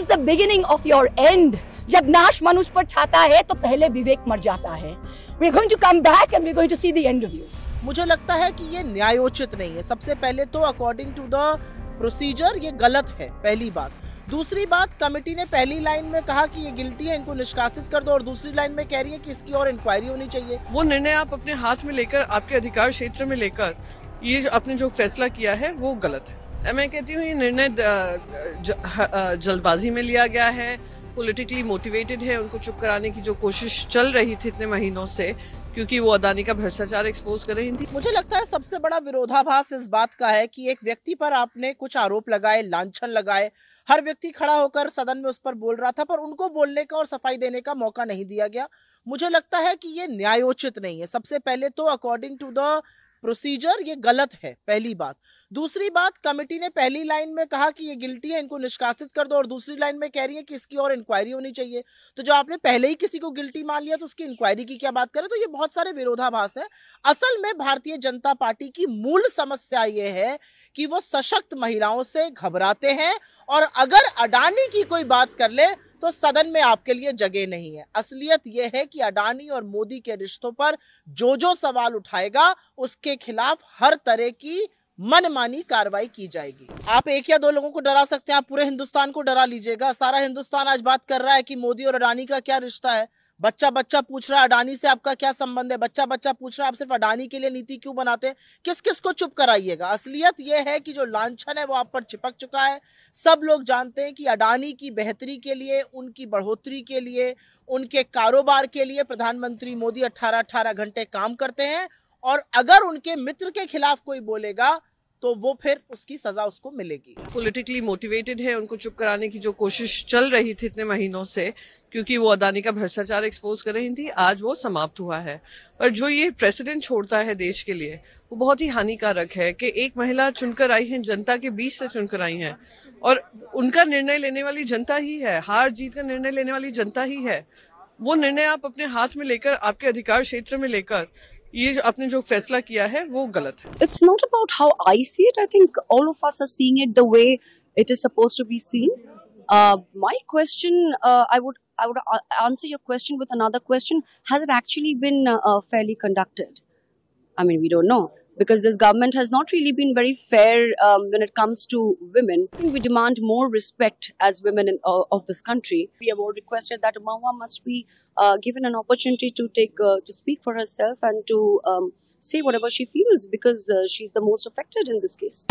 is the beginning of your end. जब नाश मनुष्य पर छाता है तो पहले विवेक मर जाता है. We're going to come back and we're going to see the end of you. मुझे लगता है कि ये न्यायोचित नहीं है. सबसे पहले तो अकॉर्डिंग टू द प्रोसीजर ये गलत है, पहली बात. दूसरी बात, कमेटी ने पहली लाइन में कहा कि ये गिल्टी है, इनको निष्कासित कर दो, और दूसरी लाइन में कह रही है कि इसकी और इंक्वायरी होनी चाहिए. वो निर्णय आप अपने हाथ में लेकर, आपके अधिकार क्षेत्र में लेकर ये आपने जो फैसला किया है वो गलत है. मैं कहती हूँ ये निर्णय जल्दबाजी में लिया गया है, पॉलिटिकली मोटिवेटेड है. उनको चुप कराने की जो कोशिश चल रही थी इतने महीनों से, क्योंकि वो अदानी का भ्रष्टाचार एक्सपोज कर रही थी. मुझे लगता है सबसे बड़ा विरोधाभास इस बात का है कि एक व्यक्ति पर आपने कुछ आरोप लगाए, लांछन लगाए, हर व्यक्ति खड़ा होकर सदन में उस पर बोल रहा था, पर उनको बोलने का और सफाई देने का मौका नहीं दिया गया. मुझे लगता है कि ये न्यायोचित नहीं है. सबसे पहले तो अकॉर्डिंग टू द प्रोसीजर ये गलत है, पहली बात. दूसरी बात, कमेटी ने पहली लाइन में कहा कि ये गिल्टी है, इनको निष्कासित कर दो, और दूसरी लाइन में कह रही है कि इसकी और इंक्वायरी होनी चाहिए. तो जो आपने पहले ही किसी को गिल्टी मान लिया तो उसकी इंक्वायरी की क्या बात करें. तो ये बहुत सारे विरोधाभास है. असल में भारतीय जनता पार्टी की मूल समस्या ये है कि वो सशक्त महिलाओं से घबराते हैं, और अगर अडानी की कोई बात कर ले तो सदन में आपके लिए जगह नहीं है. असलियत यह है कि अडानी और मोदी के रिश्तों पर जो सवाल उठाएगा उसके खिलाफ हर तरह की मनमानी कार्रवाई की जाएगी. आप एक या दो लोगों को डरा सकते हैं, आप पूरे हिंदुस्तान को डरा लीजिएगा. सारा हिंदुस्तान आज बात कर रहा है कि मोदी और अडानी का क्या रिश्ता है. बच्चा बच्चा पूछ रहा है अडानी से आपका क्या संबंध है. बच्चा बच्चा पूछ रहा है आप सिर्फ अडानी के लिए नीति क्यों बनाते हैं. किस किस को चुप कराइएगा. असलियत यह है कि जो लांछन है वो आप पर चिपक चुका है. सब लोग जानते हैं कि अडानी की बेहतरी के लिए, उनकी बढ़ोतरी के लिए, उनके कारोबार के लिए प्रधानमंत्री मोदी 18-18 घंटे काम करते हैं, और अगर उनके मित्र के खिलाफ कोई बोलेगा तो वो फिर उसकी सजा उसको मिलेगी. पॉलिटिकली मोटिवेटेड है. उनको चुप कराने की जो कोशिश चल रही थी इतने महीनों से, क्योंकि वो अदानी का भ्रष्टाचार एक्सपोज कर रही थी, आज वो समाप्त हुआ है. पर जो ये प्रेसिडेंट छोड़ता है देश के लिए वो बहुत ही हानिकारक है कि एक महिला चुनकर आई है, जनता के बीच से चुनकर आई है, और उनका निर्णय लेने वाली जनता ही है. हार जीत का निर्णय लेने वाली जनता ही है. वो निर्णय आप अपने हाथ में लेकर, आपके अधिकार क्षेत्र में लेकर ये आपने जो फैसला किया है वो गलत है. It's not about how I see it. I think all of us are seeing it the way it is supposed to be seen. My question, I would answer your question with another question. Has it actually been fairly conducted? I mean, we don't know, because this government has not really been very fair when it comes to women. We demand more respect as women of this country. We have all requested that Mahua must be given an opportunity to speak for herself and to say whatever she feels, because she's the most affected in this case.